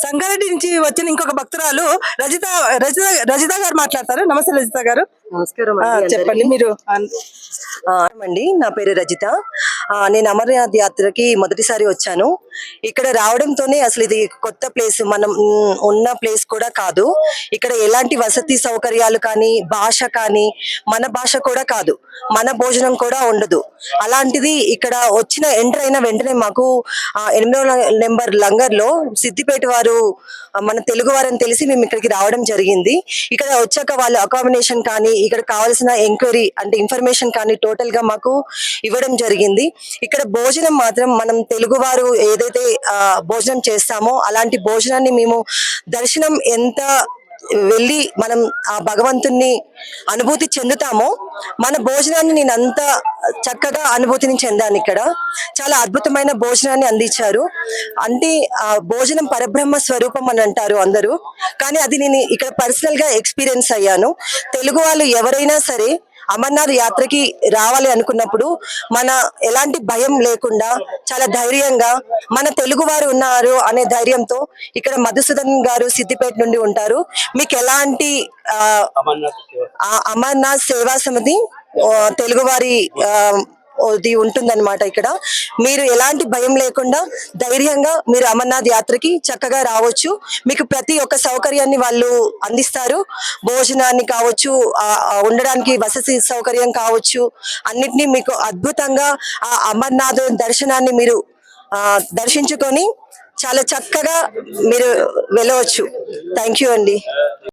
సంగారెడ్డి నుంచి వచ్చిన ఇంకొక భక్తురాలు రజిత రజిత రజిత గారు మాట్లాడతారు. నమస్తే రజిత గారు. నమస్కారం చెప్పండి మీరు. అండి, నా పేరు రజిత. నేను అమర్నాథ్ యాత్రకి మొదటిసారి వచ్చాను. ఇక్కడ రావడంతోనే అసలు ఇది కొత్త ప్లేస్, మనం ఉన్న ప్లేస్ కూడా కాదు. ఇక్కడ ఎలాంటి వసతి సౌకర్యాలు కానీ, భాష కానీ మన భాష కూడా కాదు, మన భోజనం కూడా ఉండదు. అలాంటిది ఇక్కడ ఎంటర్ అయిన వెంటనే మాకు 8వ నెంబర్ లంగర్ లో సిద్దిపేట వారు మన తెలుగు వారని తెలిసి మేము ఇక్కడికి రావడం జరిగింది. ఇక్కడ వచ్చాక వాళ్ళు అకామిడేషన్ కానీ, ఇక్కడ కావాల్సిన ఎంక్వైరీ అంటే ఇన్ఫర్మేషన్ కానీ టోటల్ గా మాకు ఇవ్వడం జరిగింది. ఇక్కడ భోజనం మాత్రం మనం తెలుగు వారు ఏదైతే భోజనం చేస్తామో అలాంటి భోజనాన్ని మేము దర్శనం ఎంత వెళ్ళి మనం ఆ భగవంతుణ్ణి అనుభూతి చెందుతామో మన భోజనాన్ని నేను అంత చక్కగా అనుభూతిని చెందాను. ఇక్కడ చాలా అద్భుతమైన భోజనాన్ని అందించారు. అంటే ఆ భోజనం పరబ్రహ్మ స్వరూపం అని అంటారు అందరూ, కానీ అది నేను ఇక్కడ పర్సనల్ గా ఎక్స్పీరియన్స్ అయ్యాను. తెలుగు వాళ్ళు ఎవరైనా సరే అమర్నాథ్ యాత్రకి రావాలి అనుకున్నప్పుడు మన ఎలాంటి భయం లేకుండా చాలా ధైర్యంగా మన తెలుగు వారు ఉన్నారు అనే ధైర్యంతో ఇక్కడ మధుసూదన్ గారు సిద్దిపేట నుండి ఉంటారు. మీకు ఎలాంటి అమర్నాథ్ సేవా సమితి తెలుగు వారి ఇది ఉంటుందన్నమాట. ఇక్కడ మీరు ఎలాంటి భయం లేకుండా ధైర్యంగా మీరు అమర్నాథ్ యాత్రకి చక్కగా రావచ్చు. మీకు ప్రతి ఒక్క సౌకర్యాన్ని వాళ్ళు అందిస్తారు. భోజనాన్ని కావచ్చు, ఉండడానికి వసతి సౌకర్యం కావచ్చు, అన్నిటినీ మీకు అద్భుతంగా ఆ అమర్నాథ్ దర్శనాన్ని మీరు దర్శించుకొని చాలా చక్కగా మీరు వెళ్ళవచ్చు. థ్యాంక్ యూ అండి.